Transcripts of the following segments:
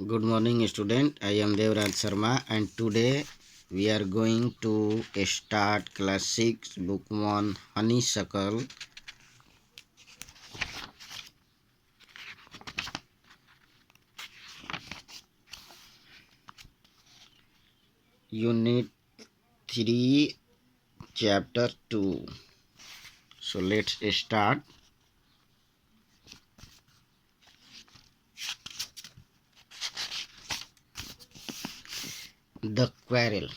Good morning, student. I am Devraj Sharma, and today we are going to start class 6, book 1, Honeysuckle. Unit 3, chapter 2. So let's start. The quarrel.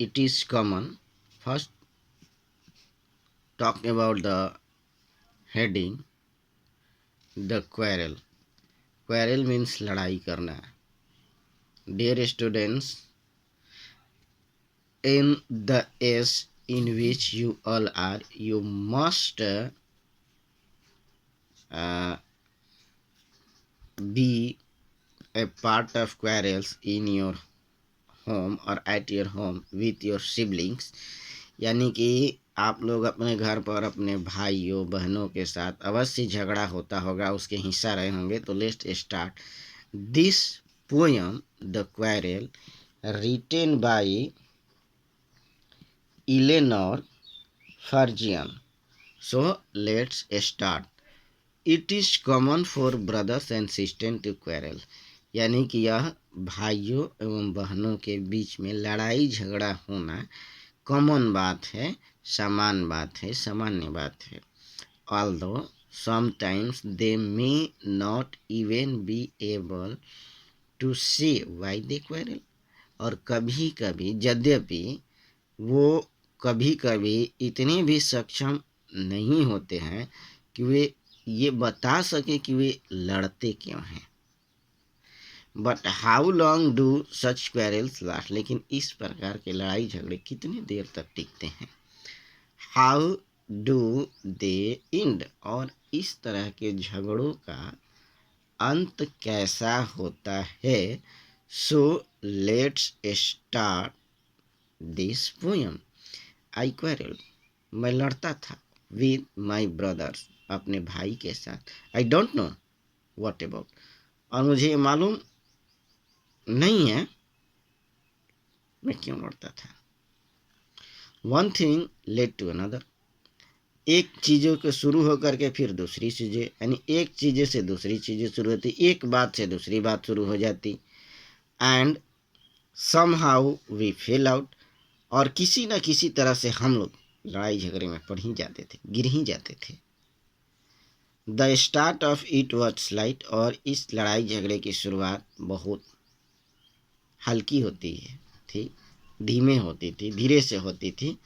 It is common. First, talk about the heading. The quarrel. Quarrel means लड़ाई करना. Dear students, in the age in which you all are, you must be a part of quarrels in your home or at your home with your siblings. यानी कि आप लोग अपने घर पर अपने भाइयों बहनों के साथ अवश्य झगड़ा होता होगा, उसके हिस्सा रहे होंगे. तो let's start this poem the quarrel written by Eleanor Farjeon. So let's start. It is common for brothers and sister to quarrel. यानी कि यह भाइयों एवं बहनों के बीच में लड़ाई झगड़ा होना कॉमन बात है, समान बात है, सामान्य बात है. Although sometimes they may not even be able to say why they quarrel. और कभी कभी, यद्यपि वो कभी कभी इतने भी सक्षम नहीं होते हैं कि वे ये बता सके कि वे लड़ते क्यों हैं. But how long do such quarrels last. लेकिन इस प्रकार के लड़ाई झगड़े कितनी देर तक टिकते हैं. How do they and. और इस तरह के झगड़ों का अंत कैसा होता है. सो let's start this poem. I quarrel. मैं लड़ता था. With my brothers. अपने भाई के साथ. I don't know what about. और मुझे ये मालूम नहीं है मैं क्यों लड़ता था. One thing led to another. एक चीज़ों के शुरू होकर के फिर दूसरी चीज़ें, यानी एक चीज़ें से दूसरी चीज़ें शुरू होती, एक बात से दूसरी बात शुरू हो जाती. And somehow we fell out. और किसी न किसी तरह से हम लोग लड़ाई झगड़े में पड़ ही जाते थे, गिर ही जाते थे. The start of it was slight. और इस लड़ाई झगड़े की शुरुआत बहुत हल्की होती थी, धीमे होती थी, धीरे से होती थी.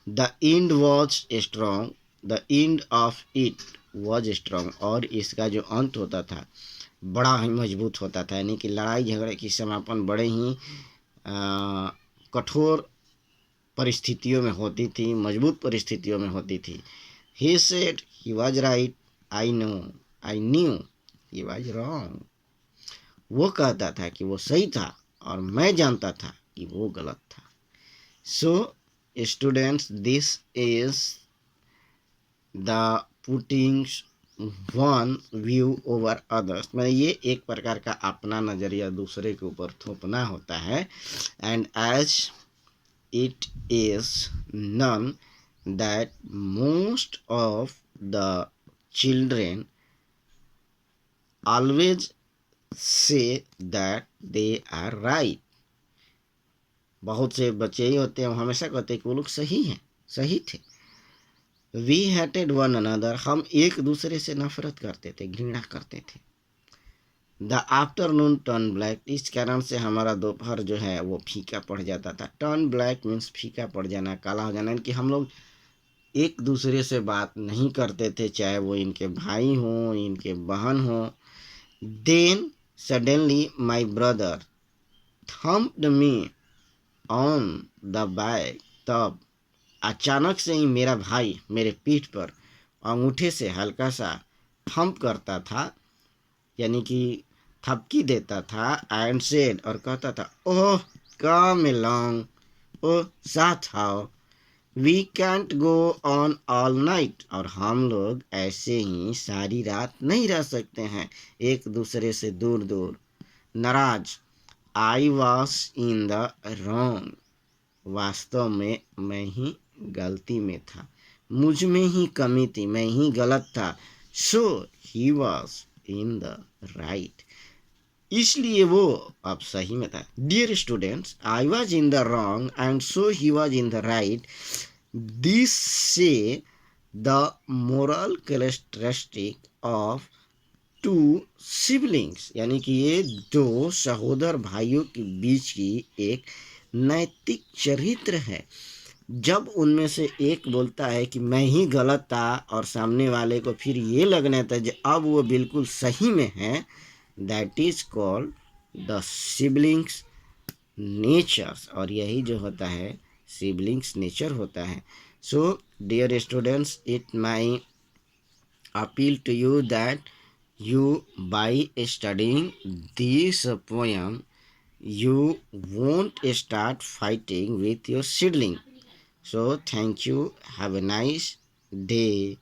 The end was strong. The end of it was strong. और इसका जो अंत होता था बड़ा ही मजबूत होता था. यानी कि लड़ाई झगड़े की समापन बड़े ही कठोर परिस्थितियों में होती थी, मजबूत परिस्थितियों में होती थी. He said he was right. I knew he was wrong. वो कहता था कि वो सही था और मैं जानता था कि वो गलत था. So students, this is the putting one view over others. मतलब ये एक प्रकार का अपना नज़रिया दूसरे के ऊपर थोपना होता है. And as it is known that most of the children always say that they are right. बहुत से बच्चे ही होते हैं हमेशा कहते हैं कि वो लोग सही हैं, सही थे. We hated one another. हम एक दूसरे से नफरत करते थे, घृणा करते थे. The afternoon turn black. इस कारण से हमारा दोपहर जो है वो फीका पड़ जाता था. टर्न ब्लैक मीन्स फीका पड़ जाना, काला हो जाना. कि हम लोग एक दूसरे से बात नहीं करते थे, चाहे वो इनके भाई हों, इनके बहन हों. Then suddenly my brother thumped me on the back. तब अचानक से ही मेरा भाई मेरे पीठ पर अंगूठे से हल्का सा थम्प करता था, यानी कि थपकी देता था. And said. और कहता था, ओह कम अलोंग. ओ साथ आओ. We can't go on all night, और हम लोग ऐसे ही सारी रात नहीं रह सकते हैं एक दूसरे से दूर दूर। नाराज, आई वॉज इन द रॉन्ग, वास्तव में मैं ही गलती में था, मुझ में ही कमी थी, मैं ही गलत था। So he was in the right, इसलिए वो अब सही में था। Dear students, I was in the wrong and so he was in the right, this says the moral characteristic of two siblings, यानी कि ये दो सहोदर भाइयों के बीच की एक नैतिक चरित्र है। जब उनमें से एक बोलता है कि मैं ही गलत था और सामने वाले को फिर ये लगना था कि अब वो बिल्कुल सही में है, that is called the siblings natures, और यही जो होता है सिबलिंग्स नेचर होता है। So dear students, it my appeal to you that you, by studying this poem, you won't start fighting with your sibling. So thank you, have a nice day.